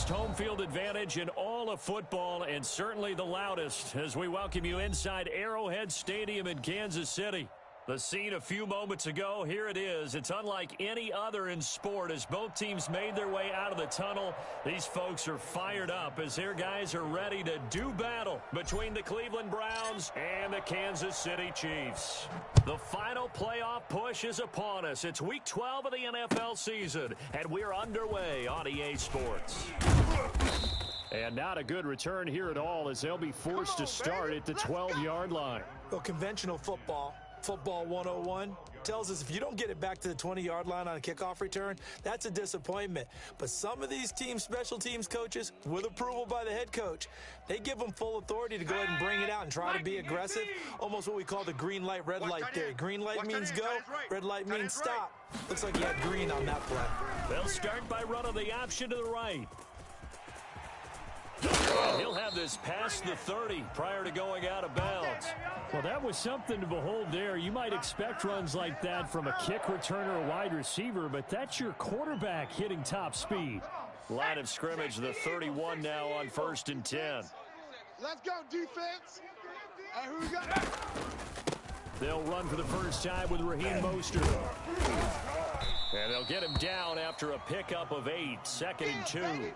largest home field advantage in all of football and certainly the loudest as we welcome you inside Arrowhead Stadium in Kansas City. The scene a few moments ago, here it is. It's unlike any other in sport as both teams made their way out of the tunnel. These folks are fired up as their guys are ready to do battle between the Cleveland Browns and the Kansas City Chiefs. The final playoff push is upon us. It's week 12 of the NFL season, and we're underway on EA Sports. And not a good return here at all as they'll be forced to start at the 12-yard line. Well, conventional football 101 tells us if you don't get it back to the 20-yard line on a kickoff return, that's a disappointment. But some of these team special teams coaches, with approval by the head coach, they give them full authority to go ahead and bring it out and try to be aggressive, almost what we call the green light, red light theory. Green light means go, red light means stop. Looks like he had green on that play. They'll start by running the option to the right. He'll have this past the 30 prior to going out of bounds. Well, that was something to behold there. You might expect runs like that from a kick returner or wide receiver, but that's your quarterback hitting top speed. Line of scrimmage, the 31 now on 1st and 10. Let's go, defense. Who we got? They'll run for the first time with Raheem Mostert. And they'll get him down after a pickup of 8, 2nd and 2.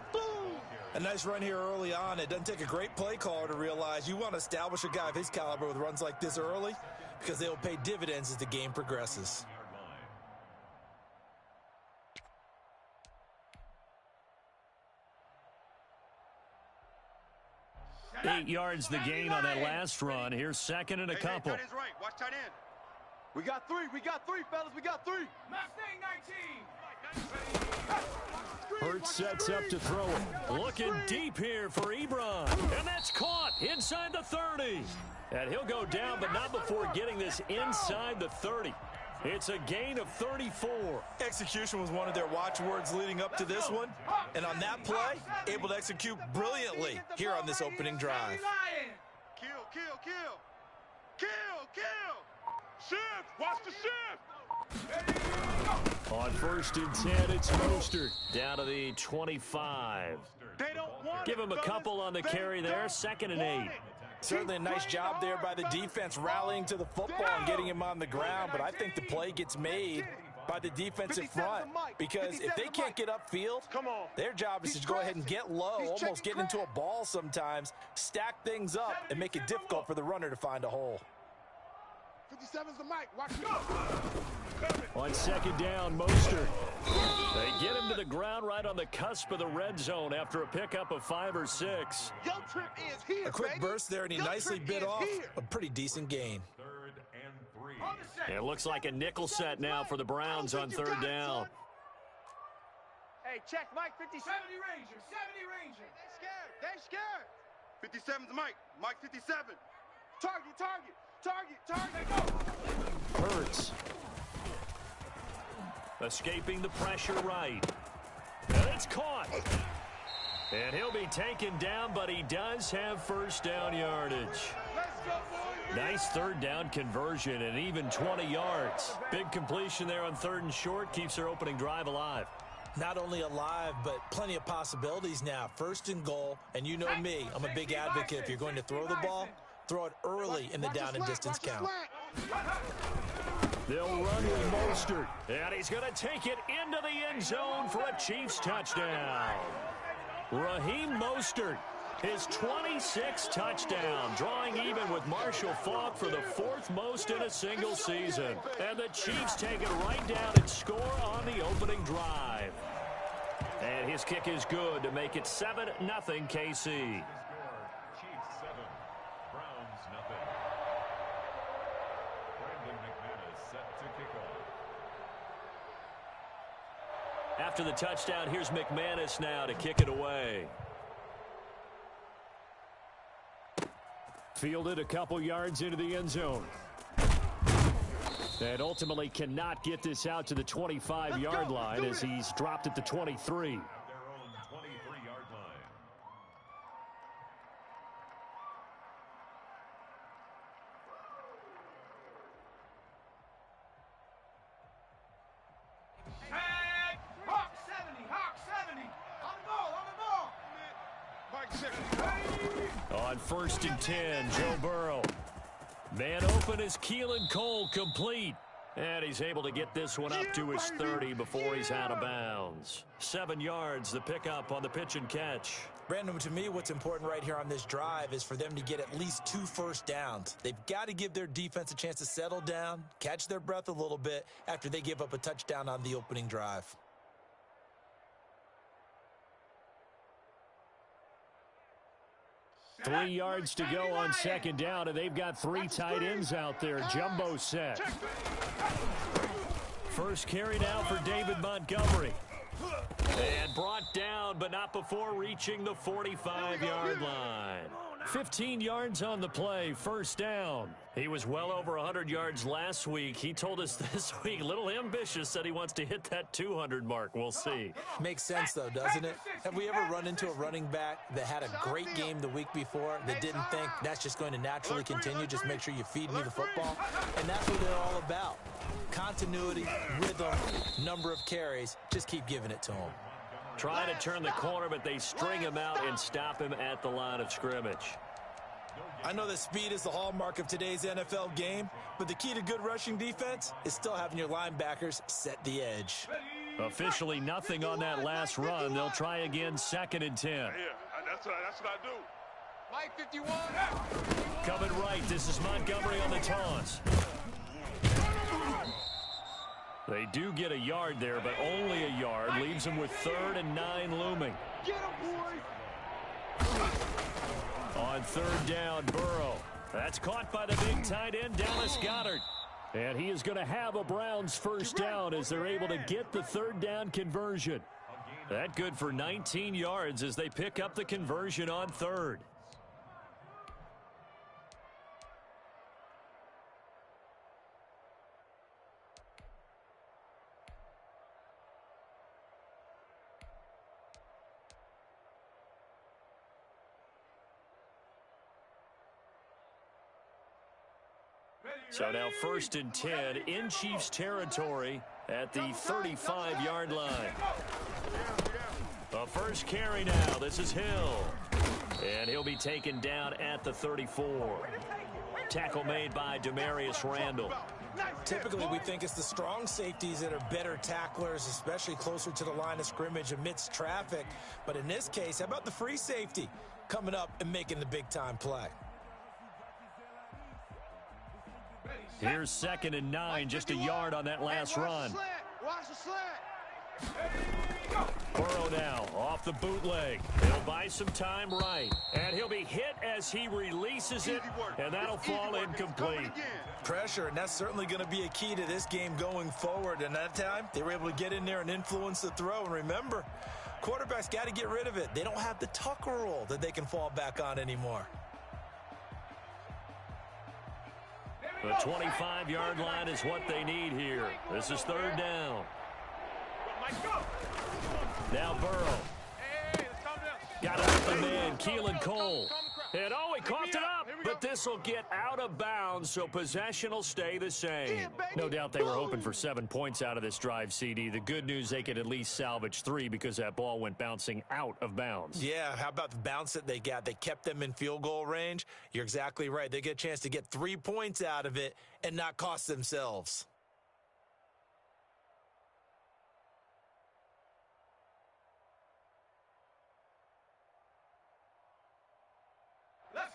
A nice run here early on. It doesn't take a great play caller to realize you want to establish a guy of his caliber with runs like this early because they will pay dividends as the game progresses. 8 yards the gain on that last run. Here's 2nd and a couple. Tight end's right. Watch tight end. We got three, fellas. We got 3. Hurts sets up to throw it. Looking deep here for Ebron. And that's caught inside the 30. And he'll go down, but not before getting this inside the 30. It's a gain of 34. Execution was one of their watchwords leading up to this one. And on that play, able to execute brilliantly here on this opening drive. Kill. Shift. Watch the shift. On 1st and 10, it's Mostert down to the 25. Give him a couple on the carry there, 2nd and 8. Certainly a nice job there by the defense rallying to the football and getting him on the ground, but I think the play gets made by the defensive front because if they can't get upfield, their job is to go ahead and get low, almost get into a ball sometimes, stack things up, and make it difficult for the runner to find a hole. 57's the mic. Watch it. On 2nd down, Mostert. They get him to the ground right on the cusp of the red zone after a pickup of 5 or 6. Your trip is here, a quick burst there, and he nicely bit off a pretty decent gain. 3rd and 3. It looks like a nickel set now for the Browns on 3rd down. Hey, check Mike 57. 70 Ranger. They scared. 57's the mic. Mike 57. Target. Hurts. Escaping the pressure right. And it's caught. And he'll be taken down, but he does have 1st down yardage. Nice 3rd down conversion and even 20 yards. Big completion there on 3rd and short keeps their opening drive alive. Not only alive, but plenty of possibilities now. 1st and goal, and you know me, I'm a big advocate. If you're going to throw the ball, throw it early in the down and distance count. They'll run with Mostert, and he's going to take it into the end zone for a Chiefs touchdown. Raheem Mostert, his 26th touchdown, drawing even with Marshall Faulk for the 4th most in a single season. And the Chiefs take it right down and score on the opening drive. And his kick is good to make it 7-0 KC. After the touchdown, here's McManus now to kick it away. Fielded a couple yards into the end zone. And ultimately cannot get this out to the 25-yard line as he's dropped at the 23. On 1st and 10, Joe Burrow. Man open is Keelan Cole, complete. And he's able to get this one up to his 30 before he's out of bounds. 7 yards, the pickup on the pitch and catch. Brandon, to me, what's important right here on this drive is for them to get at least 2 first downs. They've got to give their defense a chance to settle down, catch their breath a little bit after they give up a touchdown on the opening drive. Three yards to go on 2nd down, and they've got 3 tight ends out there. Jumbo set. First carry now for David Montgomery. And brought down, but not before reaching the 45-yard line. 15 yards on the play, 1st down. He was well over 100 yards last week. He told us this week, a little ambitious, said he wants to hit that 200 mark. We'll see. Makes sense, though, doesn't it? Have we ever run into a running back that had a great game the week before that didn't think that's just going to naturally continue? Just make sure you feed me the football. And that's what they're all about. Continuity, rhythm, number of carries. Just keep giving it to them. Trying to turn the corner, but they string him out and stop him at the line of scrimmage. I know that speed is the hallmark of today's NFL game, but the key to good rushing defense is still having your linebackers set the edge. Officially nothing on that last run. They'll try again, 2nd and 10. Yeah, that's what I do. Mike 51. Coming right, this is Montgomery on the toss. They do get a yard there, but only a yard. Leaves them with 3rd and 9 looming. Get him, boy. On 3rd down, Burrow. That's caught by the big tight end, Dallas Goedert. And he is going to have a Browns 1st down as they're able to get the 3rd down conversion. That good for 19 yards as they pick up the conversion on 3rd. So now 1st and 10 in Chiefs territory at the 35-yard line. The first carry now. This is Hill. And he'll be taken down at the 34. Tackle made by Demarius Randall. Typically, we think it's the strong safeties that are better tacklers, especially closer to the line of scrimmage amidst traffic. But in this case, how about the free safety coming up and making the big-time play? Here's 2nd and 9, just a yard on that last run. Watch the slant. Burrow now off the bootleg. He'll buy some time right. And he'll be hit as he releases it, and that'll fall incomplete. Pressure, and that's certainly going to be a key to this game going forward. And that time, they were able to get in there and influence the throw. And remember, quarterbacks got to get rid of it. They don't have the Tucker rule that they can fall back on anymore. The 25-yard line is what they need here. This is 3rd down. Now Burrow. Got it with the man, Keelan Cole. And he coughed it up, but this will get out of bounds, so possession will stay the same. No doubt they were hoping for 7 points out of this drive, CD. The good news, they could at least salvage 3 because that ball went bouncing out of bounds. Yeah, how about the bounce that they got? They kept them in field goal range. You're exactly right. They get a chance to get 3 points out of it and not cost themselves.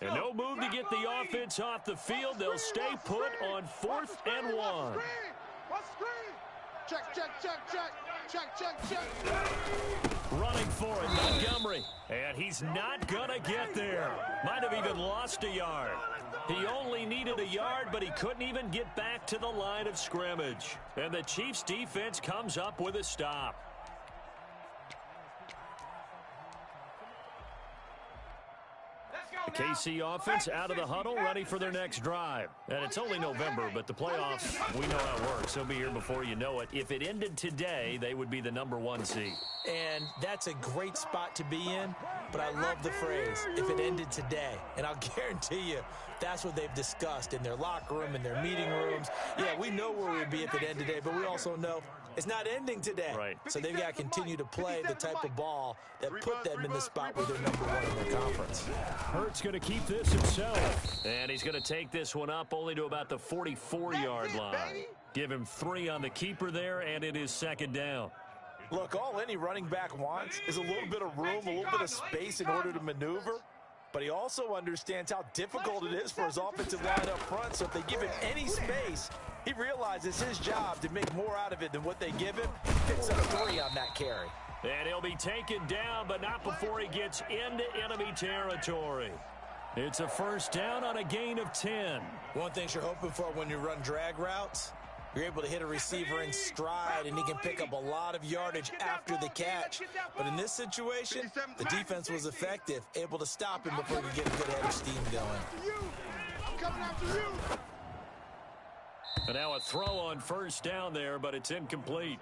And no move to get the offense off the field. They'll stay put on 4th and 1. Check. Running for it, Montgomery. And he's not going to get there. Might have even lost a yard. He only needed a yard, but he couldn't even get back to the line of scrimmage. And the Chiefs defense comes up with a stop. The KC offense out of the huddle, ready for their next drive. And it's only November, but the playoffs, we know how it works. They'll be here before you know it. If it ended today, they would be the #1 seed. And that's a great spot to be in, but I love the phrase, if it ended today. And I'll guarantee you, that's what they've discussed in their locker room, in their meeting rooms. Yeah, we know where we'd be if it ended today, but we also know It's not ending today. Right. So they've got to continue to play the type of ball that put them in the spot where they're number one in their conference. Hurts going to keep this himself. And he's going to take this one up only to about the 44-yard line. Give him 3 on the keeper there, and it is second down. Look, all any running back wants is a little bit of room, a little bit of space in order to maneuver. But he also understands how difficult it is for his offensive line up front. So if they give him any space, he realizes his job to make more out of it than what they give him. He picks up 3 on that carry. And he'll be taken down, but not before he gets into enemy territory. It's a first down on a gain of 10. One thing you're hoping for when you run drag routes, you're able to hit a receiver in stride, and he can pick up a lot of yardage after the catch. But in this situation, the defense was effective, able to stop him before he could get a good head of steam going. I'm coming after you. And now a throw on first down there, but it's incomplete.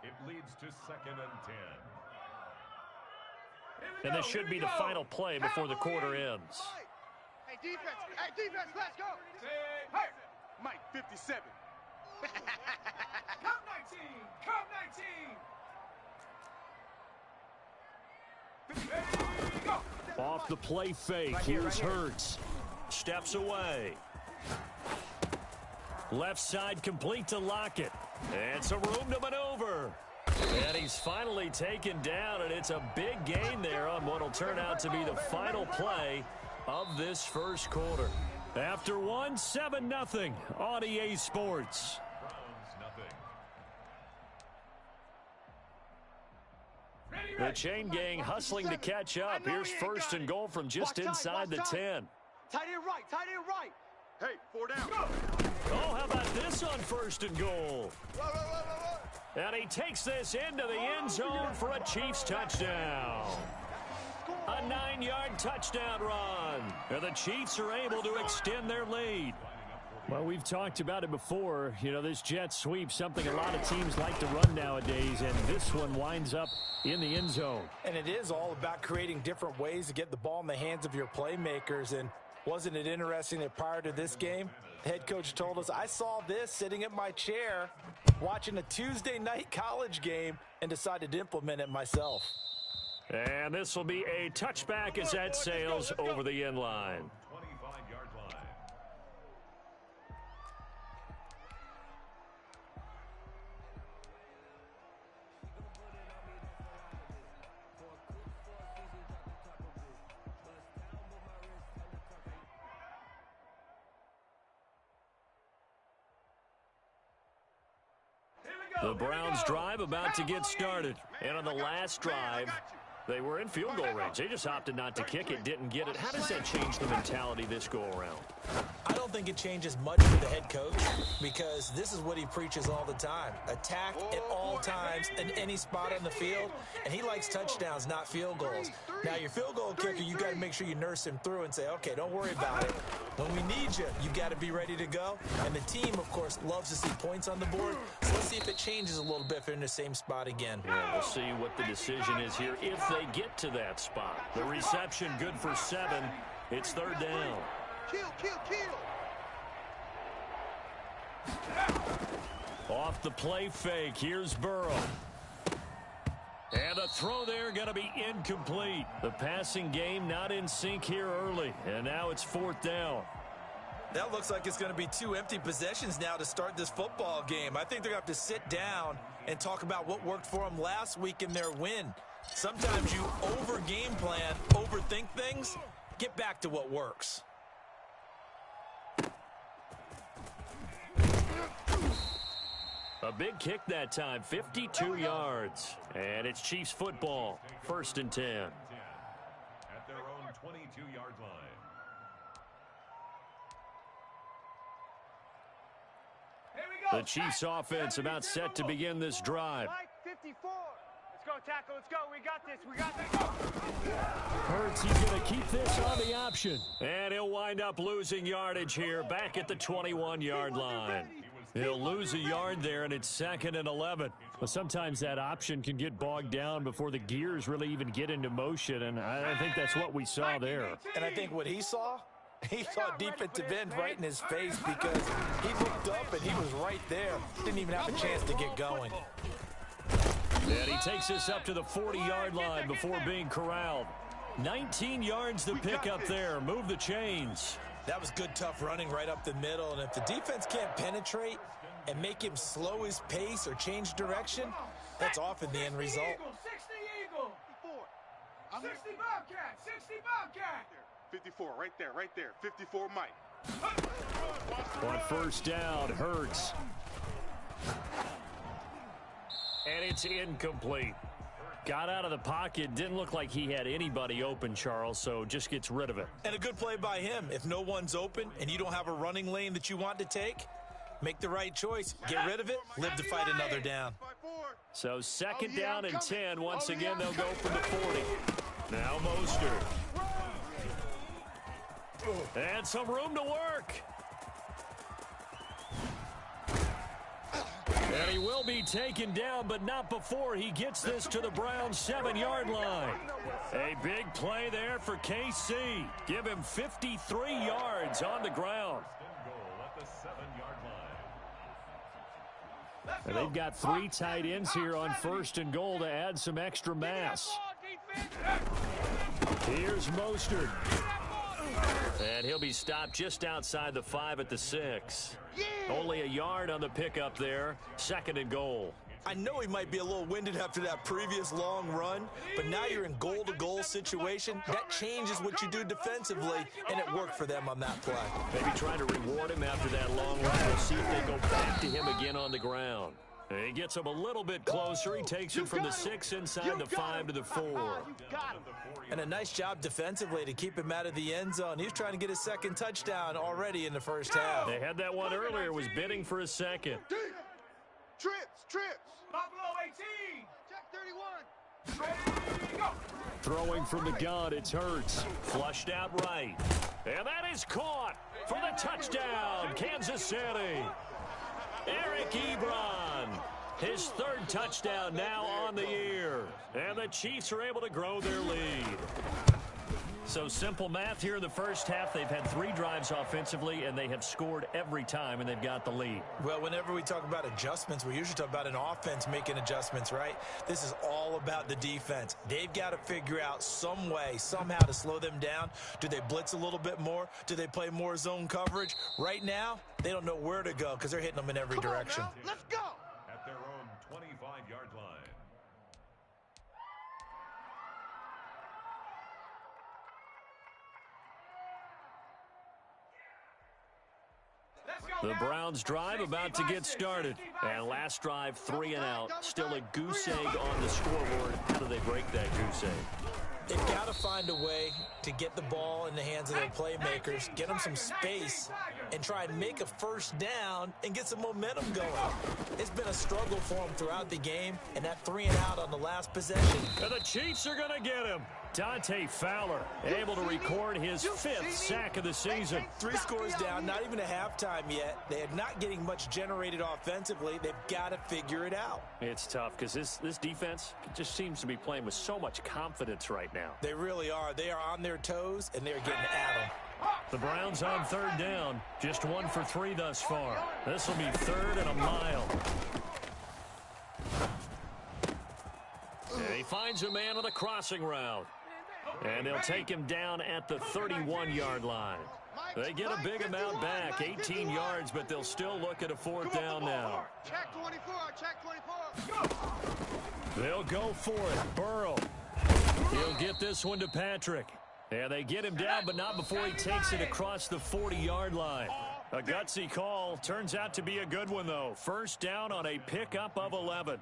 It leads to 2nd and 10. And this should be the final play before the quarter ends. Hey, defense, let's go. Hey, Mike 57. Come 19. Go. Off the play fake. Here's Hurts. Steps away. Left side complete to Lockett. And some room to maneuver. And he's finally taken down, and it's a big gain there on what will turn out to be the final play of this first quarter. After one, 7-0 on EA Sports. The chain gang hustling to catch up. Here's first and goal from just inside the 10. Tight end right. Hey, 4 down. Oh, how about this on first and goal? And he takes this into the end zone for a Chiefs touchdown. A 9-yard touchdown run. And the Chiefs are able to extend their lead. Well, we've talked about it before. You know, this jet sweep, something a lot of teams like to run nowadays, and this one winds up in the end zone. And it is all about creating different ways to get the ball in the hands of your playmakers. And wasn't it interesting that prior to this game, the head coach told us, I saw this sitting at my chair watching a Tuesday night college game and decided to implement it myself. And this will be a touchback as that sails over the end line. 25-yard line. The Browns drive about to get started. And on the last drive, they were in field goal range. They just opted not to kick it, didn't get it. How does that change the mentality this go-around? I don't think it changes much for the head coach because this is what he preaches all the time. Attack at all times in any spot on the field, and he likes touchdowns, not field goals. Now, your field goal kicker, you got to make sure you nurse him through and say, okay, don't worry about it. When we need you got to be ready to go. And the team, of course, loves to see points on the board. So let's see if it changes a little bit if they're in the same spot again. Yeah, we'll see what the decision is here if they get to that spot. The reception good for 7. It's third down. Kill. Off the play fake, here's Burrow. And the throw there going to be incomplete. The passing game not in sync here early, and now it's fourth down. That looks like it's going to be 2 empty possessions now to start this football game. I think they're going to have to sit down and talk about what worked for them last week in their win. Sometimes you over-game plan, overthink things, get back to what works. A big kick that time, 52 yards. And it's Chiefs football, first and 10. At their own 22-yard line. The Chiefs offense about set to begin this drive. Mike 54. Let's go, tackle. Let's go. We got this. Hurts, he's going to keep this on the option. And he'll wind up losing yardage here back at the 21-yard line. He'll lose a yard there, and it's 2nd and 11. Well, sometimes that option can get bogged down before the gears really even get into motion, and I think that's what we saw there. And I think what he saw He saw defensive end right in his face because he looked up and he was right there. Didn't even have a chance to get going. And he takes this up to the 40-yard line before being corralled. 19 yards to pick up there. Move the chains. That was good, tough running right up the middle. And if the defense can't penetrate and make him slow his pace or change direction, that's often the end result. 60 Eagle. 60 Bobcat. 60 Bobcat. 54, right there. 54 Mike. On first down, Hurts. And it's incomplete. Got out of the pocket. Didn't look like he had anybody open, Charles, so just gets rid of it. And a good play by him. If no one's open and you don't have a running lane that you want to take, make the right choice. Get rid of it. Live to fight another down. So second down and 10. Once again, they'll go from the 40. Now Mostert. And some room to work. And he will be taken down, but not before he gets this to the Browns' 7-yard line. A big play there for KC. Give him 53 yards on the ground. And they've got 3 tight ends here on first and goal to add some extra mass. Here's Mostert. And he'll be stopped just outside the 5 at the 6. Only a yard on the pickup there. Second and goal. I know he might be a little winded after that previous long run, but now you're in goal-to-goal situation. That changes what you do defensively, and it worked for them on that play. Maybe trying to reward him after that long run. We'll see if they go back to him again on the ground. He gets him a little bit closer. He takes it from the 6 inside the 5 to the 4. And a nice job defensively to keep him out of the end zone. He was trying to get his second touchdown already in the first half. They had that one earlier, was bidding for a second. Trips. Buffalo 18. Check 31. Ready, go. Throwing from the gun, it's Hurts. Flushed out right. And that is caught for the touchdown, Kansas City. Eric Ebron, his 3rd touchdown now on the year. And the Chiefs are able to grow their lead. So simple math here in the first half. They've had 3 drives offensively, and they have scored every time, and they've got the lead. Well, whenever we talk about adjustments, we usually talk about an offense making adjustments, right? This is all about the defense. They've got to figure out some way, somehow to slow them down. Do they blitz a little bit more? Do they play more zone coverage? Right now, they don't know where to go because they're hitting them in every direction. Let's go. At their own 25-yard line. The Browns drive about to get started. And last drive, 3 and out. Still a goose egg on the scoreboard. How do they break that goose egg? They've got to find a way to get the ball in the hands of their playmakers, get them some space, and try and make a first down and get some momentum going. It's been a struggle for them throughout the game, and that 3 and out on the last possession. And the Chiefs are going to get him. Dante Fowler able to record his 5th sack of the season. 3 scores down, not even a halftime yet. They are not getting much generated offensively. They've got to figure it out. It's tough because this defense just seems to be playing with so much confidence right now. They really are. They are on their toes, and they're getting at them. The Browns on 3rd down. Just 1 for 3 thus far. This will be 3rd and a mile. And he finds a man on the crossing route. And they'll take him down at the 31-yard line. They get a big amount back, 18 yards, but they'll still look at a 4th down now. Check 24. Check 24. They'll go for it. Burrow. He'll get this one to Patrick. And they get him down, but not before he takes it across the 40-yard line. A gutsy call. Turns out to be a good one, though. First down on a pickup of 11.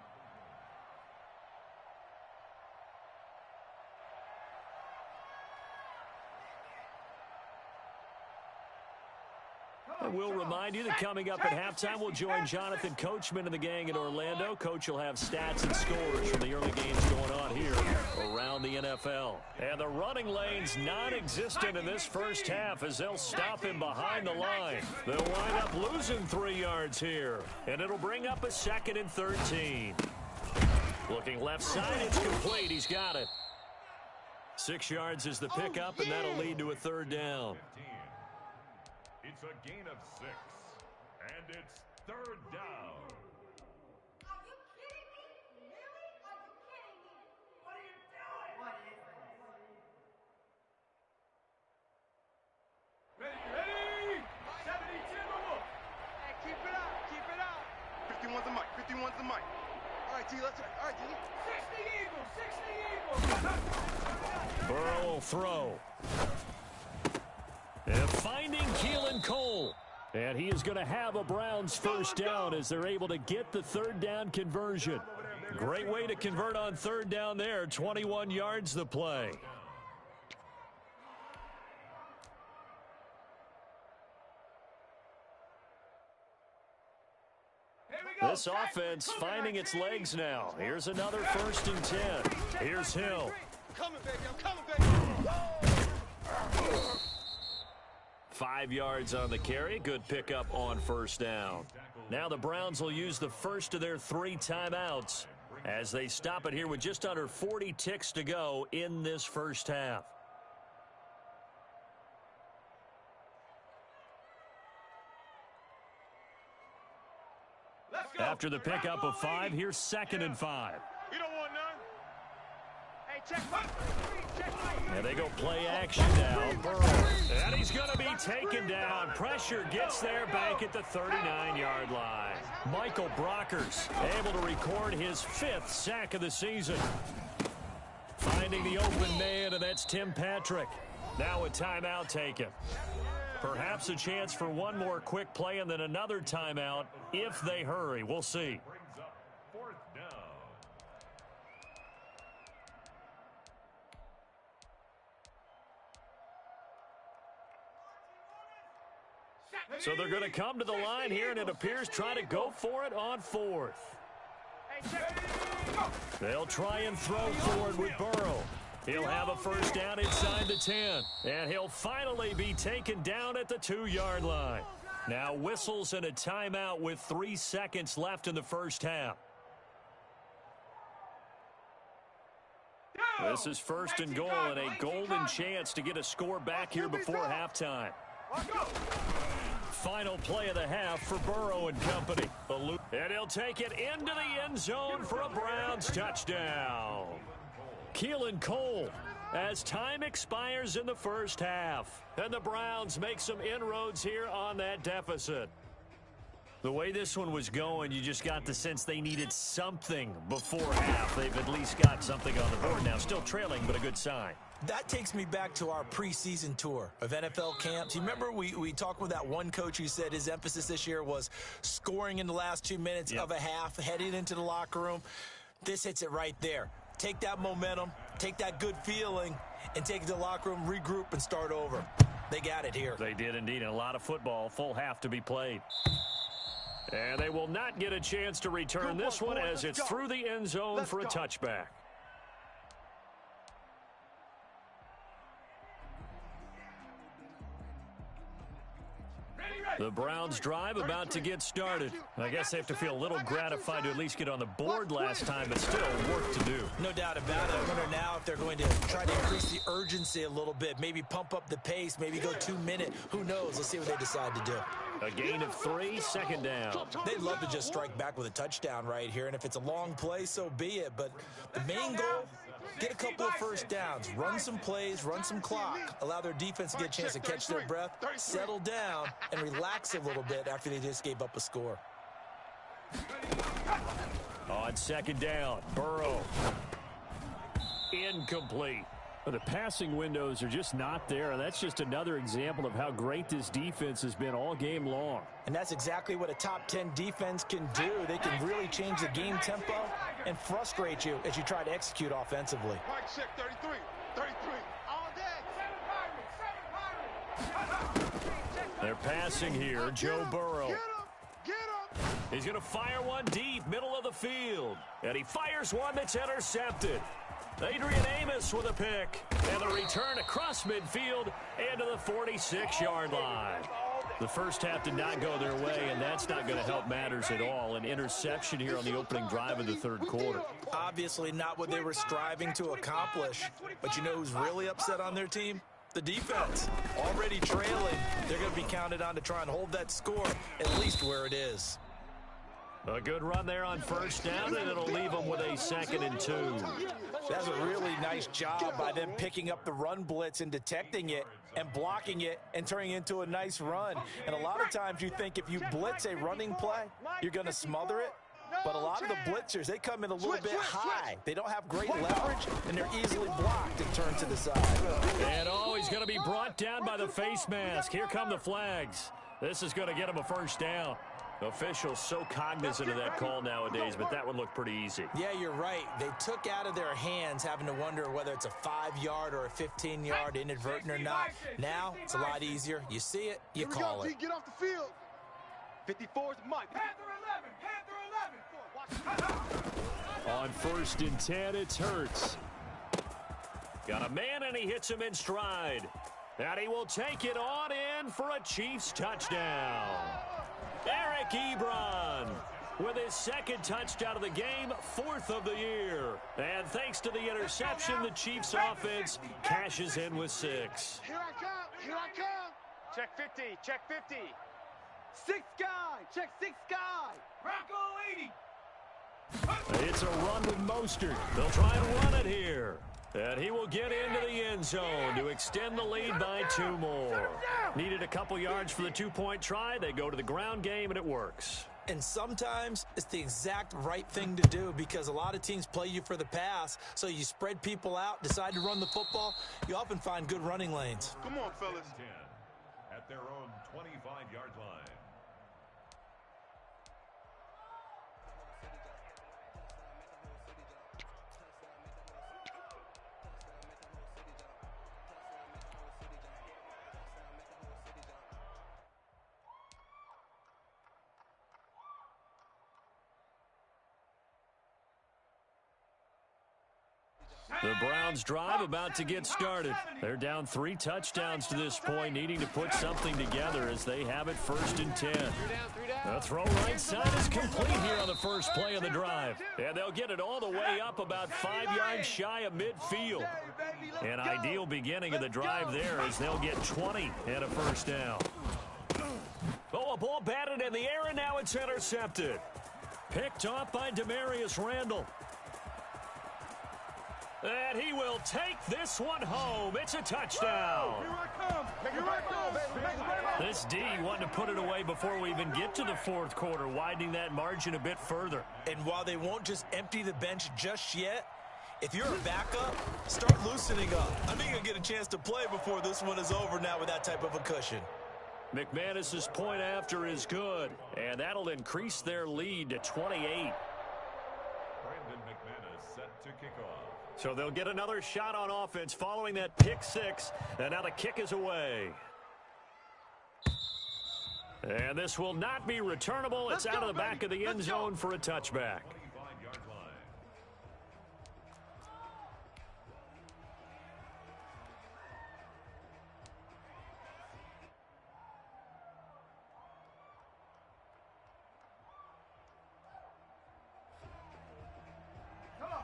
And we'll remind you that coming up at halftime, we'll join Jonathan Coachman and the gang in Orlando. Coach will have stats and scores from the early games going on here around the NFL. And the running lane's non-existent in this first half as they'll stop him behind the line. They'll wind up losing 3 yards here. And it'll bring up a 2nd and 13. Looking left side, it's complete. He's got it. 6 yards is the pickup, and that'll lead to a 3rd down. completes a gain of 6. And it's 3rd down. Are you kidding me? Really? Are you kidding me? What are you doing? What is this? Ready? 72, move. Hey, keep it up. 51's the mic. 51's the mic. All right, T, let's go. All right, T. 60 Eagles. Burrow will throw. And finding Keelan Cole. And he is going to have a Browns first down as they're able to get the 3rd down conversion. Great way to convert on 3rd down there. 21 yards the play. This offense finding its legs now. Here's another 1st and 10. Here's Hill. Coming, baby. I'm coming, baby. 5 yards on the carry. Good pickup on 1st down. Now the Browns will use the first of their 3 timeouts as they stop it here with just under 40 ticks to go in this first half. After the pickup of 5, here's 2nd and 5. You don't want none. Hey, check. And they go play action now. Burrow. And he's going to be taken down. Pressure gets there back at the 39-yard line. Michael Brockers able to record his 5th sack of the season. Finding the open man, and that's Tim Patrick. Now a timeout taken. Perhaps a chance for one more quick play and then another timeout if they hurry. We'll see. Brings up 4th down. So they're going to come to the line here, and it appears try to go for it on 4th. They'll try and throw forward with Burrow. He'll have a first down inside the 10, and he'll finally be taken down at the 2-yard line. Now whistles and a timeout with 3 seconds left in the first half. This is 1st and goal and a golden chance to get a score back here before halftime. Final play of the half for Burrow and company. And he'll take it into the end zone for a Browns touchdown. Keelan Cole as time expires in the first half. And the Browns make some inroads here on that deficit. The way this one was going, you just got the sense they needed something before half. They've at least got something on the board now. Still trailing, but a good sign. That takes me back to our preseason tour of NFL camps. You remember we talked with that one coach who said his emphasis this year was scoring in the last 2 minutes of a half, heading into the locker room. This hits it right there. Take that momentum, take that good feeling, and take it to the locker room, regroup, and start over. They got it here. They did indeed, and a lot of football, full half to be played. And they will not get a chance to return this one as it's through the end zone for a touchback. The Browns drive about to get started. I guess they have to feel a little gratified to at least get on the board last time, but still work to do. No doubt about it. I wonder now if they're going to try to increase the urgency a little bit, maybe pump up the pace, maybe go 2 minute. Who knows? Let's see what they decide to do. A gain of 3, 2nd down. They'd love to just strike back with a touchdown right here, and if it's a long play, so be it. But the main goal, get a couple of first downs, run some plays, run some clock, allow their defense to get a chance to catch their breath, settle down, and relax a little bit after they just gave up a score. On 2nd down, Burrow. Incomplete. The passing windows are just not there, and that's just another example of how great this defense has been all game long. And that's exactly what a top 10 defense can do. They can really change the game tempo and frustrate you as you try to execute offensively. Mike check 33. 33. All day. They're passing here. Joe Burrow. Get him. He's going to fire one deep, middle of the field. And he fires one that's intercepted. Adrian Amos with a pick. And the return across midfield into the 46-yard line. The first half did not go their way, and that's not going to help matters at all. An interception here on the opening drive of the 3rd quarter. Obviously not what they were striving to accomplish. But you know who's really upset on their team? The defense already trailing. They're going to be counted on to try and hold that score at least where it is. A good run there on first down, and it'll leave them with a 2nd and 2. That's a really nice job by them picking up the run blitz and detecting it and blocking it and turning it into a nice run. And a lot of times you think if you blitz a running play, you're going to smother it. But a lot of the blitzers, they come in a little bit high. They don't have great leverage, and they're easily blocked and turned to the side. And he's going to be brought down by the face mask. Here come the flags. This is going to get him a first down. Officials so cognizant of that call nowadays, but that would look pretty easy. Yeah, you're right. They took out of their hands having to wonder whether it's a 5-yard or a 15-yard inadvertent or not. Now, it's a lot easier. You see it, you call it. Get off the field. 54's Mike. Panther 11. Panther 11. On 1st and 10, it's Hurts. Got a man, and he hits him in stride. And he will take it on in for a Chiefs touchdown. Eric Ebron with his 2nd touchdown of the game, 4th of the year. And thanks to the interception, the Chiefs offense cashes in with 6. Here I come. Here I come. Check 50. Check 50. 6 guy. Check 6 guy. Bronco 80. It's a run with Mostert. They'll try and run it here. And he will get into the end zone to extend the lead by 2 more. Needed a couple yards for the 2-point try. They go to the ground game, and it works. And sometimes it's the exact right thing to do because a lot of teams play you for the pass. So you spread people out, decide to run the football. You often find good running lanes. Come on, fellas. 10 at their own 25-yard line. The Browns drive about to get started. They're down 3 touchdowns to this point, needing to put something together as they have it 1st and 10. The throw right side is complete here on the first play of the drive. And they'll get it all the way up about 5 yards shy of midfield. An ideal beginning of the drive there as they'll get 20 and a first down. Oh, a ball batted in the air, and now it's intercepted. Picked off by Demarius Randall. And he will take this one home. It's a touchdown. Here I come. Here I come. This D wanted to put it away before we even get to the 4th quarter, widening that margin a bit further. And while they won't just empty the bench just yet, if you're a backup, start loosening up. I think you'll get a chance to play before this one is over now with that type of a cushion. McManus's point after is good, and that'll increase their lead to 28. Brandon McManus set to kick off. So they'll get another shot on offense following that pick 6, and now the kick is away. And this will not be returnable. It's out of the back of the end zone for a touchback. 25-yard line.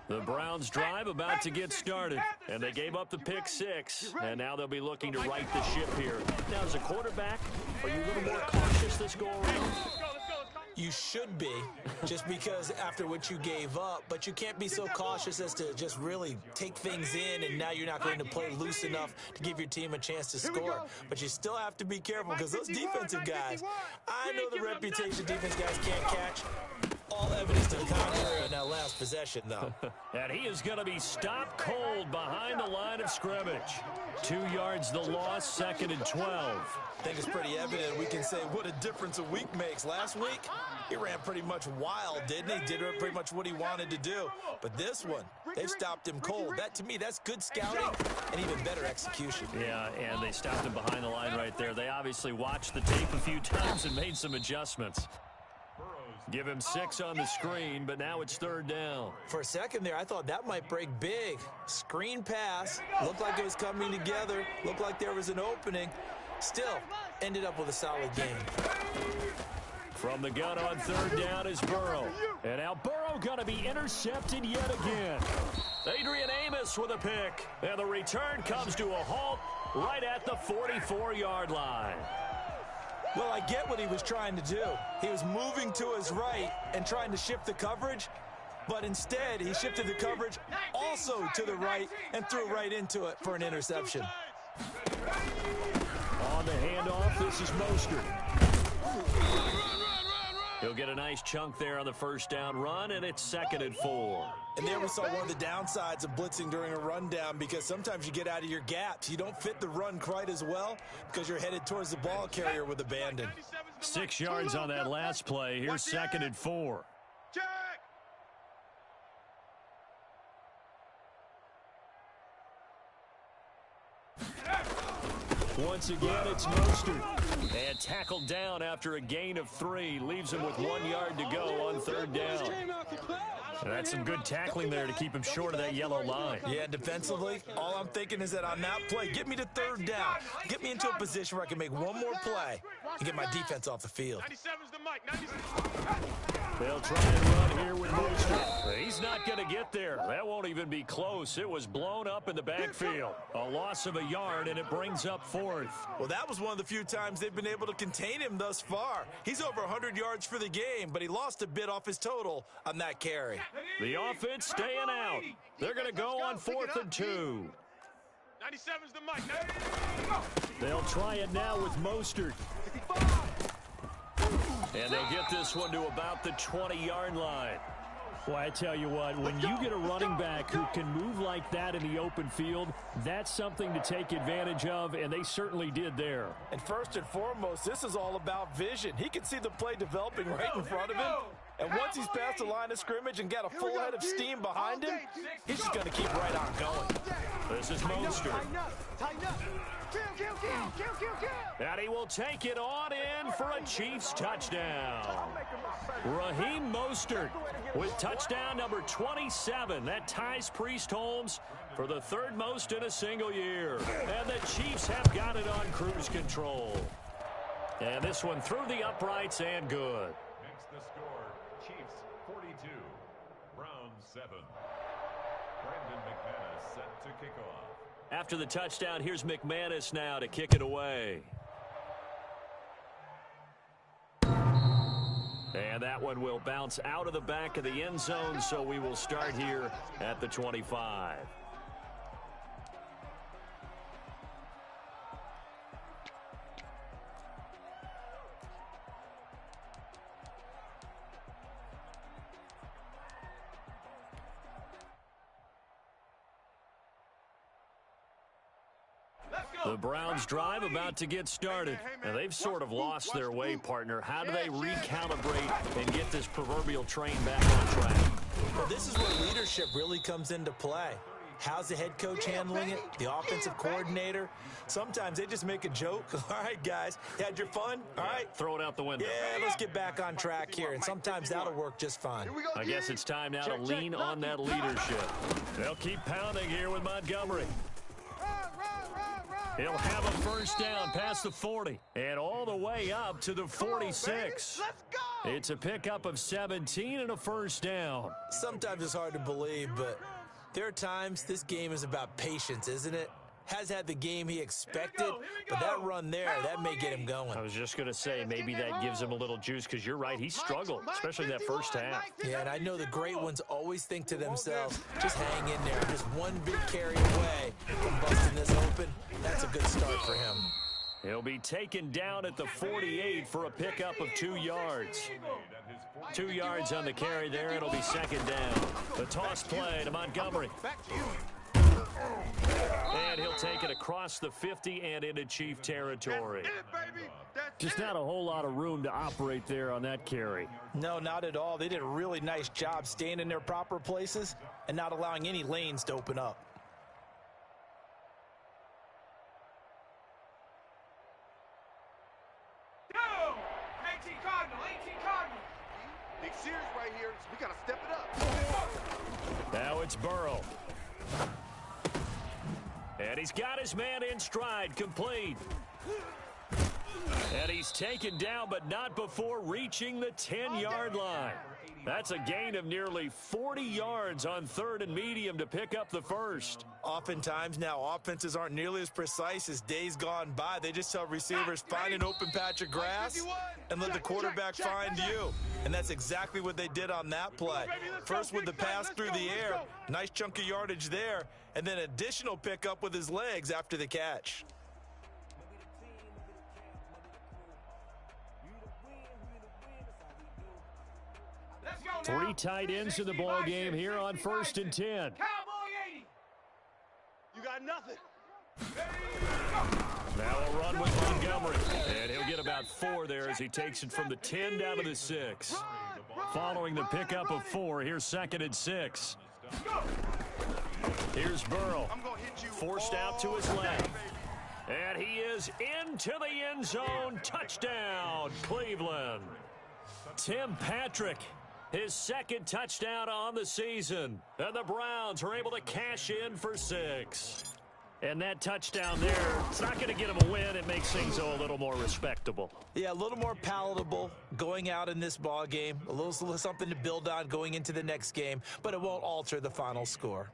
The Browns drive about to get started, and they gave up the pick 6, and now they'll be looking to right the ship here. Now, as a quarterback, are you a little more cautious this go-around? You should be, just because after what you gave up, but you can't be so cautious as to just really take things in, and now you're not going to play loose enough to give your team a chance to score. But you still have to be careful because those defensive guys, I know the reputation defense guys can't catch. All evidence to the contrary on that last possession, though. And he is going to be stopped cold behind the line of scrimmage. 2 yards the loss, 2nd and 12. I think it's pretty evident. We can say what a difference a week makes. Last week, he ran pretty much wild, didn't he? Did pretty much what he wanted to do. But this one, they've stopped him cold. That, to me, that's good scouting and even better execution. Yeah, and they stopped him behind the line right there. They obviously watched the tape a few times and made some adjustments. Give him 6 on the screen, but now it's 3rd down. For a second there, I thought that might break big. Screen pass. Looked like it was coming together. Looked like there was an opening. Still, ended up with a solid game. From the gun on 3rd down is Burrow. And now Burrow going to be intercepted yet again. Adrian Amos with a pick. And the return comes to a halt right at the 44-yard line. Well, I get what he was trying to do. He was moving to his right and trying to shift the coverage, but instead he shifted the coverage also to the right and threw right into it for an interception. On the handoff, this is Mostert. He'll get a nice chunk there on the first down run, and it's 2nd and 4. And there we saw one of the downsides of blitzing during a rundown, because sometimes you get out of your gaps. You don't fit the run quite as well because you're headed towards the ball carrier with abandon. 6 yards on that last play. Here's 2nd and 4. Check. Once again, it's Mostert. And tackled down after a gain of 3. Leaves him with 1 yard to go on 3rd down. And that's some good tackling there to keep him short of that yellow line. Yeah, defensively, all I'm thinking is that on that play, get me to 3rd down. Get me into a position where I can make one more play and get my defense off the field. 97's the mic. 97. They'll try and run here with Mostert. He's not going to get there. That won't even be close. It was blown up in the backfield. A loss of a yard, and it brings up 4th. Well, that was one of the few times they've been able to contain him thus far. He's over 100 yards for the game, but he lost a bit off his total on that carry. The offense staying out. They're going to go on 4th and 2. 97's the mic. They'll try it now with Mostert. And they'll get this one to about the 20-yard line. Well, I tell you what, when you get a running back who can move like that in the open field, that's something to take advantage of, and they certainly did there. And first and foremost, this is all about vision. He can see the play developing right in front of him. And once he's past the line of scrimmage and got a full head of steam behind him, he's just going to keep right on going. This is Mostert. Tighten up. Kill. And he will take it on in for a Chiefs touchdown. Raheem Mostert with touchdown number 27. That ties Priest Holmes for the 3rd most in a single year. And the Chiefs have got it on cruise control. And this one through the uprights and good. Makes the score Chiefs 42, Browns 7. Brandon McManus set to kick off. After the touchdown, here's McManus now to kick it away. And that one will bounce out of the back of the end zone, so we will start here at the 25. The Browns drive about to get started, and they've sort of lost their way, partner. How do they recalibrate and get this proverbial train back on track? Well, this is where leadership really comes into play. How's the head coach handling it? The offensive coordinator? Sometimes they just make a joke. All right, guys, you had your fun? All right. Throw it out the window. Yeah, let's get back on track here, and sometimes that'll work just fine. I guess it's time now to lean on that leadership. They'll keep pounding here with Montgomery. He'll have a first down past the 40 and all the way up to the 46. Let's go. It's a pickup of 17 and a first down. Sometimes it's hard to believe, but there are times this game is about patience, isn't it? Has had the game he expected, but that run there, that may get him going. I was just going to say, maybe that gives him a little juice, because you're right, he struggled, especially that first half. Yeah, and I know the great ones always think to themselves, just hang in there, just one big carry away from busting this open. That's a good start for him. He'll be taken down at the 48 for a pickup of 2 yards. 2 yards on the carry there. It'll be second down. The toss play to Montgomery. And he'll take it across the 50 and into Chief territory. Just not a whole lot of room to operate there on that carry. No, not at all. They did a really nice job staying in their proper places and not allowing any lanes to open up. Big series right here, so we got to step it up. Now it's Burrow. And he's got his man in stride, complete. And he's taken down, but not before reaching the 10-yard line. That's a gain of nearly 40 yards on 3rd and medium to pick up the first. Oftentimes now, offenses aren't nearly as precise as days gone by. They just tell receivers, find an open patch of grass and let the quarterback find you. And that's exactly what they did on that play. First with the pass through the air, nice chunk of yardage there, and then additional pickup with his legs after the catch. Three tight ends in the ball game here on 1st and 10. Cowboy 80. You got nothing. Now a run with Montgomery. And he'll get about 4 there as he takes it from the 10 down to the 6. Following the pickup of 4, here's 2nd and 6. Here's Burrow. Forced out to his left. And he is into the end zone. Touchdown, Cleveland. Tim Patrick, his 2nd touchdown on the season. And the Browns are able to cash in for 6. And that touchdown there, it's not going to get him a win. It makes things a little more respectable. Yeah, a little more palatable going out in this ball game. A little something to build on going into the next game, but it won't alter the final score.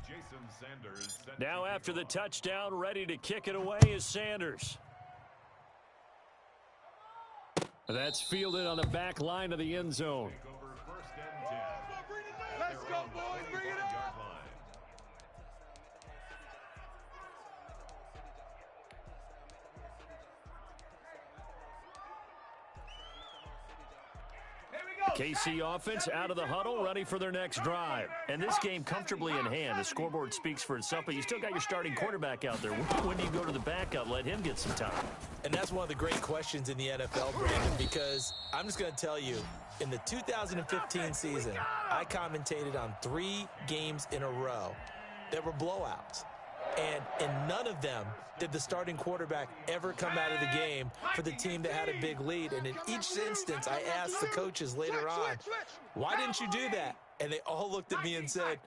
Jason Sanders. Now after the touchdown, ready to kick it away is Sanders. That's fielded on the back line of the end zone. Over 1st and 10. Let's go, boys. Bring it up. Yard line. KC offense out of the huddle, ready for their next drive. And this game comfortably in hand. The scoreboard speaks for itself, but you still got your starting quarterback out there. When do you go to the backup? Let him get some time. And that's one of the great questions in the NFL, Brandon, because I'm just going to tell you, in the 2015 season, I commentated on 3 games in a row that were blowouts. And in none of them did the starting quarterback ever come out of the game for the team that had a big lead. And in each instance, I asked the coaches later on, why didn't you do that? And they all looked at me and said,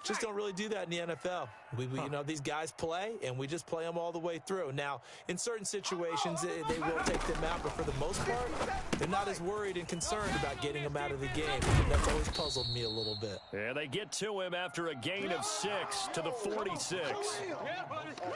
just don't really do that in the NFL. You know, these guys play, and we just play them all the way through. Now, in certain situations, they will take them out, but for the most part, they're not as worried and concerned about getting them out of the game. And that's always puzzled me a little bit. Yeah, they get to him after a gain of 6 to the 46.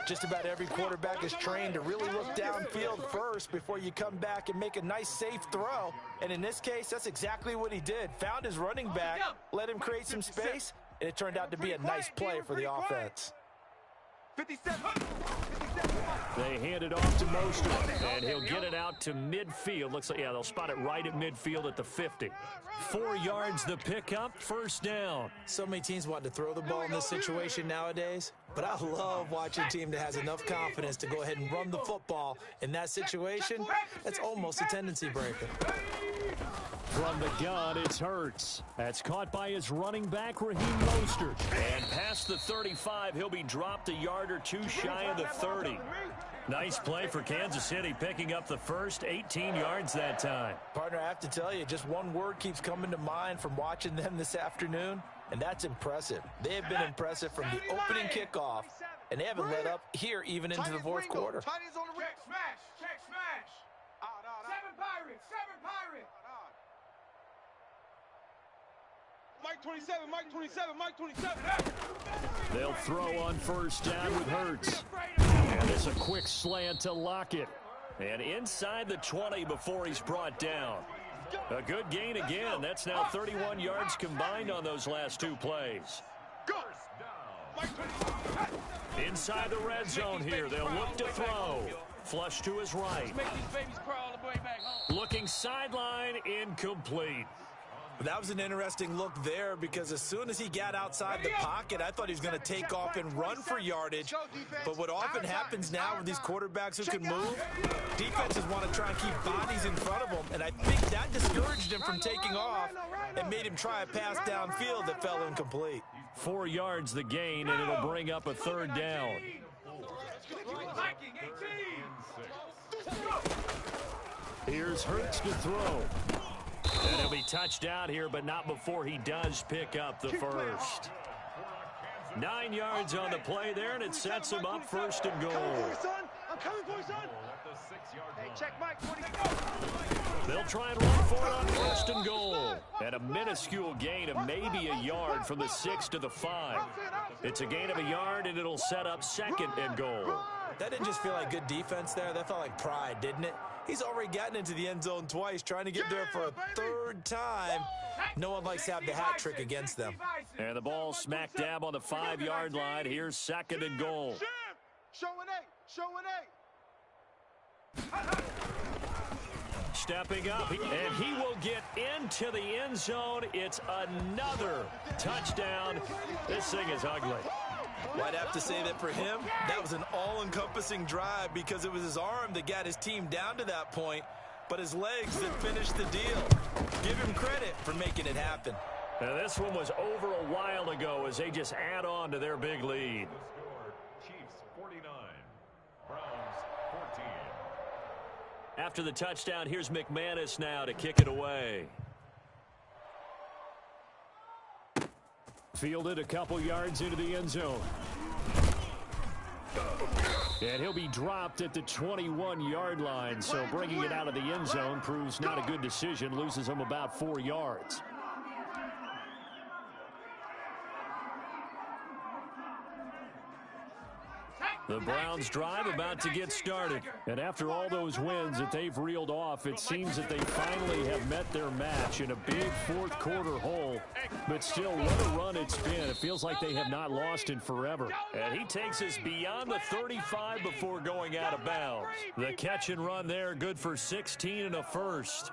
Just about every quarterback is trained to really look downfield first before you come back and make a nice, safe throw. And in this case, that's exactly what he did. Found his running back, let him create some space, and it turned out to be a nice play for the offense. 57. They hand it off to Mostert, and he'll get it out to midfield. Looks like, yeah, they'll spot it right at midfield at the 50. 4 yards the pickup, 1st down. So many teams want to throw the ball in this situation nowadays, but I love watching a team that has enough confidence to go ahead and run the football. In that situation, that's almost a tendency breaker. From the gun, it's Hurts. That's caught by his running back, Raheem Mostert. And past the 35, he'll be dropped a yard or 2 shy of the 30. Nice play for Kansas City, picking up the first, 18 yards that time. Partner, I have to tell you, just one word keeps coming to mind from watching them this afternoon, and that's impressive. They have been impressive from the opening kickoff, and they haven't let up here even into the 4th quarter. Check smash. Check smash. 7 Pirates. 7 Pirates. Mike 27. Mike 27. Mike 27. They'll throw on 1st down with Hurts. And it's a quick slant to Lockett. And inside the 20 before he's brought down. A good gain again. That's now 31 yards combined on those last 2 plays. Inside the red zone here. They'll look to throw. Flush to his right. Looking sideline, incomplete. That was an interesting look there because as soon as he got outside the pocket, I thought he was going to take off and run for yardage. But what often happens now with these quarterbacks who can move, defenses want to try and keep bodies in front of them. And I think that discouraged him from taking off and made him try a pass downfield that fell incomplete. 4 yards the gain, and it'll bring up a 3rd down. Here's Hurts to throw. And he'll be touched out here, but not before he does pick up the first. 9 yards on the play there, and it sets him up 1st and goal. I'm coming for you, son. Hey, check Mike. 20. They'll try and run for it on first and goal. And a minuscule gain of maybe a yard from the 6 to the 5. It's a gain of a yard, and it'll set up second and goal. That didn't just feel like good defense there. That felt like pride, didn't it? He's already gotten into the end zone twice, trying to get there for a third time. No one likes to have the hat trick against them. And the ball smack dab on the 5-yard line. Here's second and goal. Showing 8. Showing 8. Stepping up, and he will get into the end zone. It's another touchdown. This thing is ugly. Well, I'd have to say that for him, that was an all-encompassing drive because it was his arm that got his team down to that point, but his legs that finished the deal. Give him credit for making it happen. Now, this one was over a while ago as they just add on to their big lead. The score, Chiefs 49, Browns 14. After the touchdown, here's McManus now to kick it away. Fielded a couple yards into the end zone. And he'll be dropped at the 21-yard line, so bringing it out of the end zone proves not a good decision, loses him about 4 yards. The Browns drive about to get started. And after all those wins that they've reeled off, it seems that they finally have met their match in a big fourth-quarter hole. But still, what a run it's been. It feels like they have not lost in forever. And he takes us beyond the 35 before going out of bounds. The catch and run there, good for 16 and a first.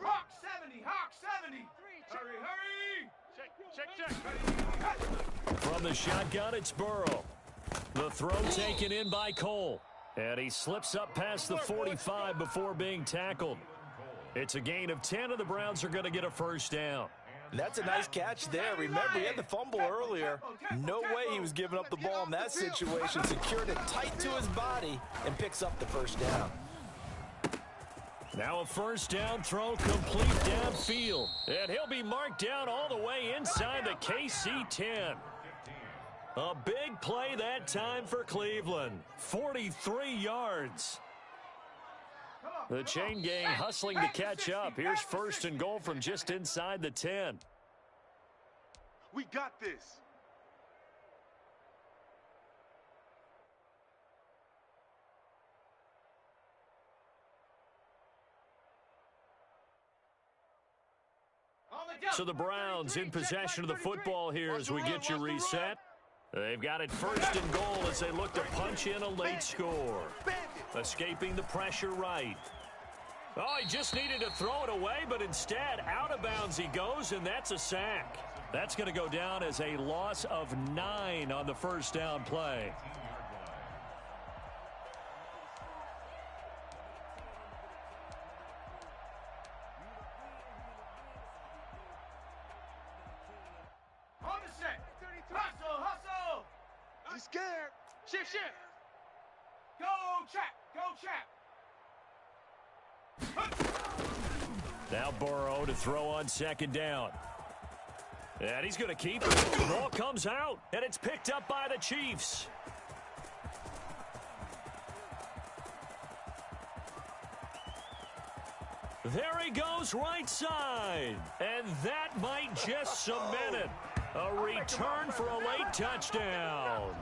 Hawk 70, Hawk 70. Hurry, hurry. Check. From the shotgun, it's Burrow. The throw taken in by Cole. And he slips up past the 45 before being tackled. It's a gain of 10, and the Browns are going to get a first down. That's a nice catch there. Remember, he had the fumble earlier. No way he was giving up the ball in that situation. Secured it tight to his body and picks up the first down. Now a first down throw complete downfield. And he'll be marked down all the way inside the KC 10. A big play that time for Cleveland. 43 yards. The chain gang hustling to catch up. Here's first and goal from just inside the 10. We got this. So the Browns in possession of the football here as we get you reset. They've got it first and goal as they look to punch in a late score. Escaping the pressure right. Oh, he just needed to throw it away, but instead out of bounds he goes, and that's a sack. That's going to go down as a loss of 9 on the first down play. On the set. Hustle, hustle. He's scared. Shift. Go trap. Now Burrow to throw on second down. And he's going to keep it. The ball comes out, and it's picked up by the Chiefs. There he goes right side. And that might just cement it. A return for a late touchdown.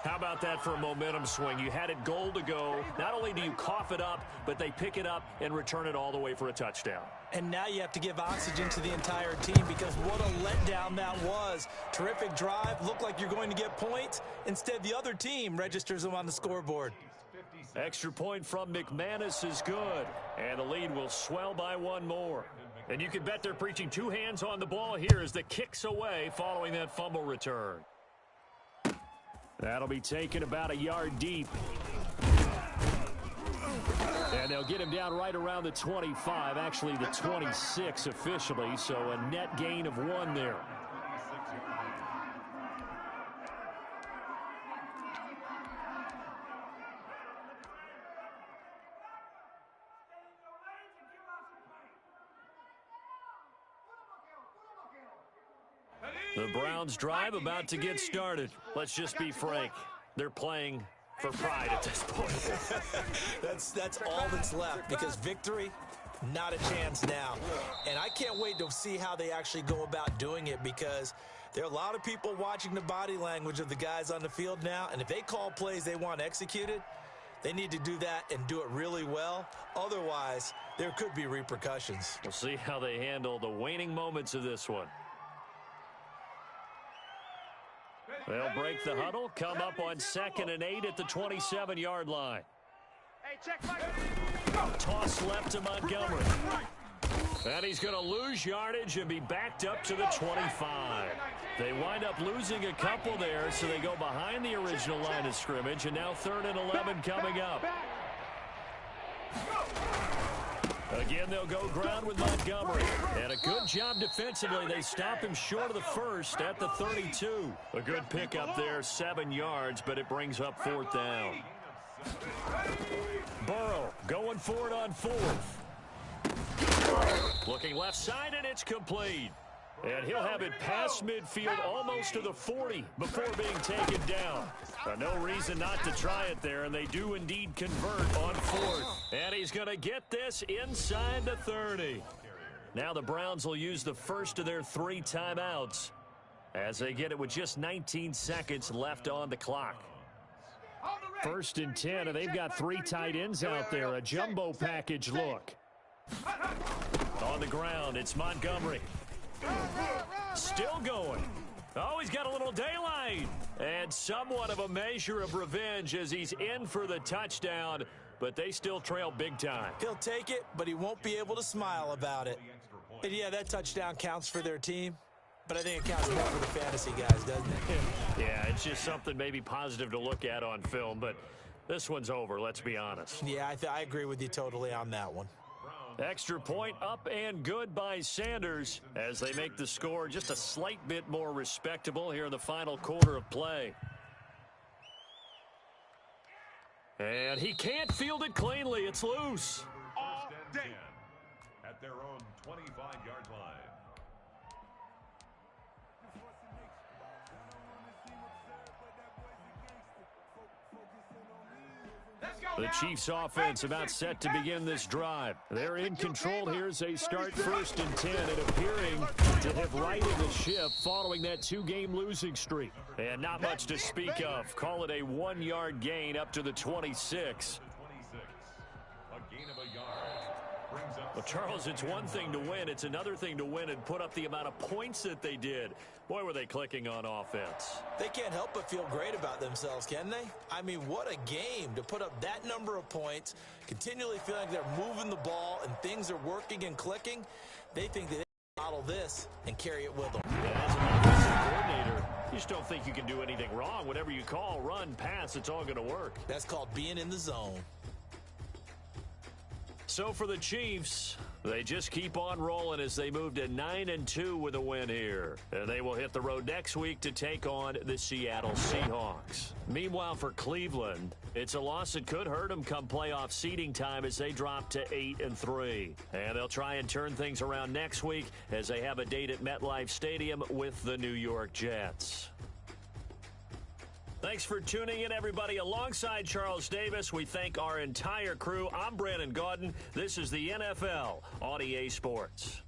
How about that for a momentum swing? You had it goal to go. Not only do you cough it up, but they pick it up and return it all the way for a touchdown. And now you have to give oxygen to the entire team because what a letdown that was. Terrific drive. Looked like you're going to get points. Instead, the other team registers them on the scoreboard. Extra point from McManus is good. And the lead will swell by one more. And you can bet they're preaching 2 hands on the ball here as the kick's away following that fumble return. That'll be taken about a yard deep. And they'll get him down right around the 25, actually the 26 officially, so a net gain of 1 there. The Browns drive about to get started. Let's just be frank. They're playing for pride at this point. That's all that's left, because victory, not a chance now. And I can't wait to see how they actually go about doing it, because there are a lot of people watching the body language of the guys on the field now, and if they call plays they want executed, they need to do that and do it really well. Otherwise, there could be repercussions. We'll see how they handle the waning moments of this one. They'll break the huddle, come up on 2nd and 8 at the 27-yard line. Hey, check Mike. Toss left to Montgomery. And he's going to lose yardage and be backed up to the 25. They wind up losing a couple there, so they go behind the original line of scrimmage, and now 3rd and 11 coming up. Again, they'll go ground with Montgomery. And a good job defensively. They stop him short of the first at the 32. A good pickup there, 7 yards, but it brings up 4th down. Burrow going for it on 4th. Looking left side, and it's complete. And he'll have it past midfield almost to the 40 before being taken down. No reason not to try it there, and they do indeed convert on 4th. And he's going to get this inside the 30. Now the Browns will use the first of their 3 timeouts as they get it with just 19 seconds left on the clock. 1st and 10, and they've got 3 tight ends out there. A jumbo package look. On the ground, it's Montgomery. Still going. Oh, he's got a little daylight. And somewhat of a measure of revenge as he's in for the touchdown, but they still trail big time. He'll take it, but he won't be able to smile about it. And yeah, that touchdown counts for their team, but I think it counts more for the fantasy guys, doesn't it? Yeah, it's just something maybe positive to look at on film, but this one's over, let's be honest. Yeah, I agree with you totally on that one. Extra point up and good by Sanders as they make the score just a slight bit more respectable here in the final quarter of play. And he can't field it cleanly. It's loose. All day at their own 25-yard line. The Chiefs offense about set to begin this drive. They're in control here as they start 1st and 10 and appearing to have righted the ship following that 2-game losing streak. And not much to speak of. Call it a 1-yard gain up to the 26. A gain of a yard brings up. Well, Charles, it's one thing to win. It's another thing to win and put up the amount of points that they did. Boy, were they clicking on offense. They can't help but feel great about themselves, can they? I mean, what a game to put up that number of points, continually feeling like they're moving the ball and things are working and clicking. They think that they can model this and carry it with them. Yeah, as an offensive coordinator, you just don't think you can do anything wrong. Whatever you call, run, pass, it's all going to work. That's called being in the zone. So for the Chiefs, they just keep on rolling as they move to 9-2 with a win here. And they will hit the road next week to take on the Seattle Seahawks. Meanwhile, for Cleveland, it's a loss that could hurt them come playoff seeding time as they drop to 8-3. And they'll try and turn things around next week as they have a date at MetLife Stadium with the New York Jets. Thanks for tuning in, everybody. Alongside Charles Davis, we thank our entire crew. I'm Brandon Gaudin. This is the NFL on EA Sports.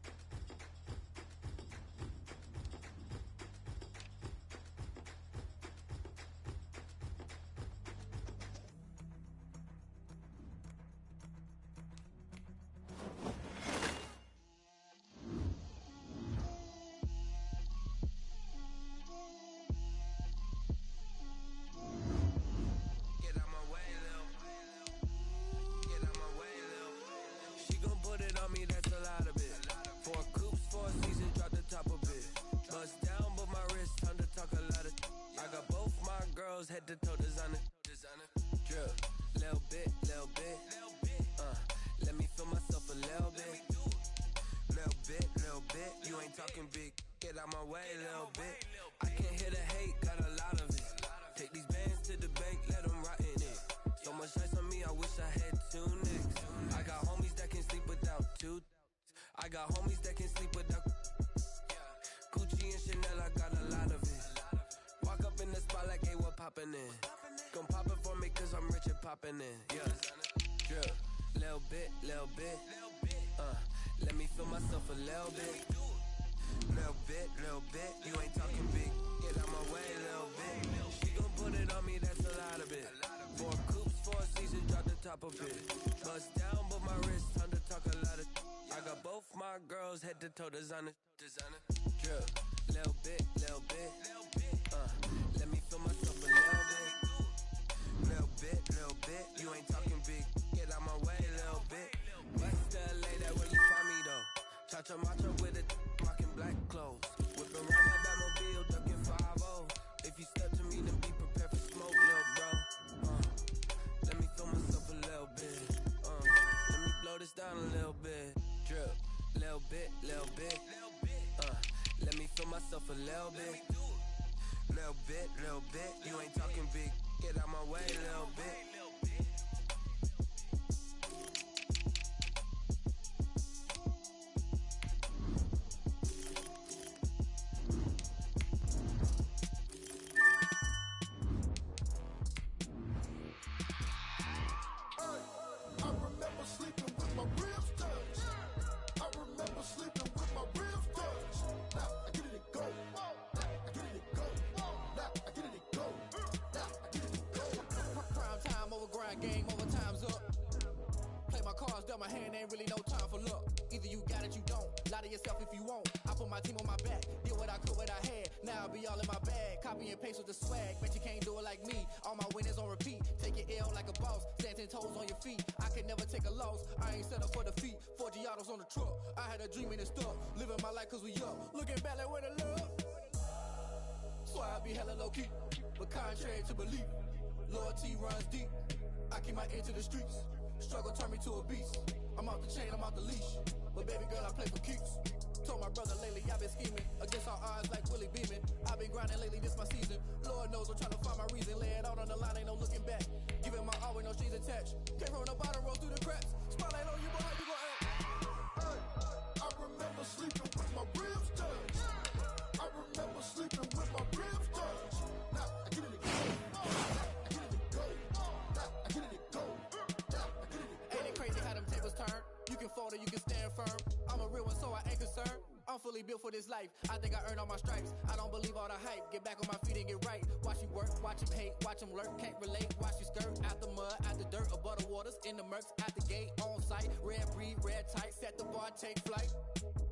Head to toe designer. Drip, little bit. Let me feel myself a little bit. You ain't talking big. Get out my way, little bit. I can't hear the hate, got a lot of it. Take these bands to the bank, let them rot in it. So much ice on me, I wish I had 2 nicks. I got homies that can sleep without 2. I got homies that can sleep without Gucci and Chanel, I got a lot of it. Walk up in the spot like, hey, what poppin' in? Gon' pop it for me. cause I'm rich and poppin' in, yeah. Drip, little bit, let me feel myself a little bit. Little bit, you ain't talking big. Get out my way, little bit. She gon' put it on me, that's a lot of it. 4 coops, 4 seasons, drop the top of it. Bust down, but my wrist, time to talk a lot of. I got both my girls head to toe designer. Drip, little bit, let me feel myself a little bit. Little bit, you ain't talking big. Get out my way, little bit. West LA, that where you find me though. Cha-cha macho with it, rockin' black clothes. Whippin' around my Batmobile, duckin' 5-0. If you step to me, then be prepared for smoke, little bro. Let me feel myself a little bit. Let me blow this down a little bit. Drip, little bit. Let me feel myself a little bit. Little bit, you ain't talking big. Get out my way, little bit. Game over, time's up. Play my cards, dealt my hand, ain't really no time for luck. Either you got it, you don't. Lie to yourself if you won't. I put my team on my back, did what I could, what I had. Now I'll be all in my bag, copy and paste with the swag. Bet you can't do it like me. All my winners on repeat. Take your L like a boss, stand 10 toes on your feet. I can never take a loss. I ain't set up for defeat. 4 Giottos on the truck. I had a dream and it's stuck. Living my life cause we up. Looking back like where the love. So I be hella low key, but contrary to belief, loyalty runs deep. I keep my ear to the streets. Struggle turned me to a beast. I'm off the chain, I'm off the leash. But baby girl, I play for keeps. Told my brother lately I've been scheming against all odds like Willie Beeman. I've been grinding lately, this my season. Lord knows I'm trying to find my reason. Lay it out on the line, ain't no looking back. Giving my all with no strings attached. Came from the bottom, roll through the cracks. Spotlight on you, boy, how you gon' act? I remember sleeping with my ribs touched. I remember sleeping with my ribs touched. Now I get it again. You can fold or you can stand firm. I'm a real one, so I ain't concerned. I'm fully built for this life. I think I earned all my stripes. I don't believe all the hype. Get back on my feet and get right. Watch you work, watch him hate, watch him lurk. Can't relate, watch you skirt. Out the mud, out the dirt, above the waters, in the murks, out the gate, on site. Red breed, red tight, set the bar, take flight.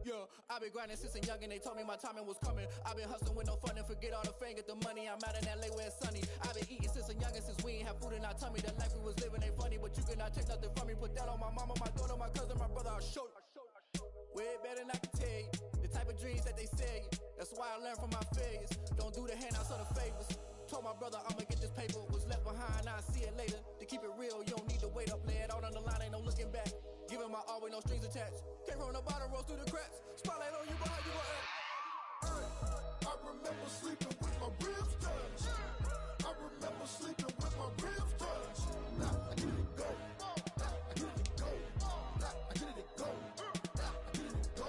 Yeah, I've been grinding since a young and they told me my timing was coming. I've been hustling with no fun and forget all the fame, get the money. I'm out in LA where it's sunny. I've been eating since a young and since we ain't have food in our tummy. The life we was living ain't funny, but you cannot take nothing from me. Put that on my mama, my daughter, my cousin, my brother, I'll show you. Way better than I can tell you. The type of dreams that they sell you. That's why I learned from my failures. Don't do the handouts or the favors. Told my brother I'ma get this paper. Was left behind, I'll see it later. To keep it real, you don't need to wait up. Lay it out on the line, ain't no looking back. Giving my all with no strings attached. Came from the bottom, rose through the cracks. Spotlight on you, but how you gon' act? I remember sleeping with my ribs touched. I remember sleeping with my ribs touched. Now I get it go. I get it go. I get it go. I get it go.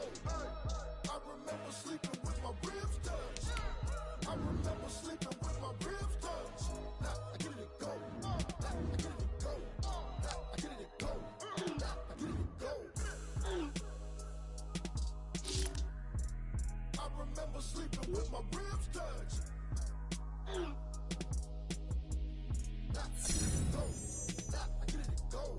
I remember sleeping with my ribs touched. I remember sleeping with my ribs touched. Now I get it go. I get it go. I get it go. I get it go. I remember sleeping with my ribs touched. Now I get it go. I get it go.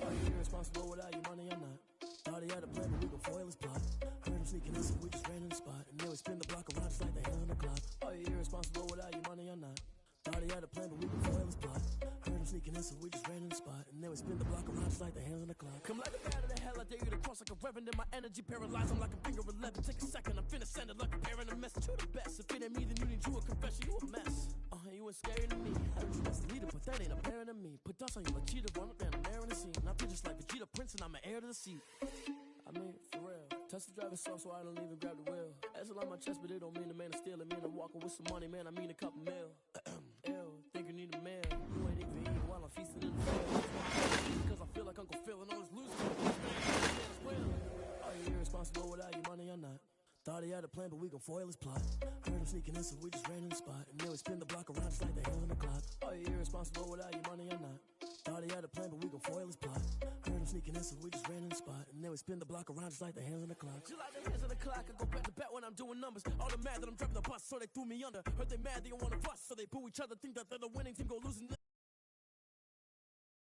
Are you irresponsible without your money or not? Thought he had a plan, but we gon' foil his plot. Heard him sneaking in, so we just ran in the spot. And then we spin the block around just like the hell on the clock. Are you irresponsible without your money or not? Thought he had a plan, but we gon' foil his plot. Heard him sneaking in, so we just ran in the spot. And then we spin the block around just like the hands on the clock. Come like a bat of the hell, I dare you to cross like a reverend. In my energy paralyzed, I'm like a finger 11. Take a second, I'm finna send it like a parent a message. You the best, if it ain't me, then you need you a confession. You a mess, you ain't scary to me. I don't trust the leader, but that ain't apparent to me. Put dust on you like cheetah, run up and I'm airing the scene. I feel just like Vegeta Prince and I'm an heir to the seat. I mean, for real. Touch the driver's soft so I don't even grab the wheel. That's on my chest, but it don't mean the man is stealing. Me and the with some money, man, I mean a couple mil. Ew, think you need a meal. You ain't even eating while I'm feasting in the field. Because I feel like Uncle Phil and all his losers. Are you irresponsible without your money or not? Thought he had a plan, but we gon' foil his plot. Heard him sneaking in, so we just ran in the spot. And then we spin the block around just like the hell in the clock. Are you irresponsible without your money or not? Thought he had a plan, but we gon' foil his plot. Heard him sneaking in, so we just ran in the spot. And then we spin the block around just like the hands on the clock. Just like the hands on the clock, I go back to back when I'm doing numbers. All the mad that I'm driving the bus, so they threw me under. Heard they mad, they don't wanna bust, so they boo each other. Think that they're the winning team, go losing.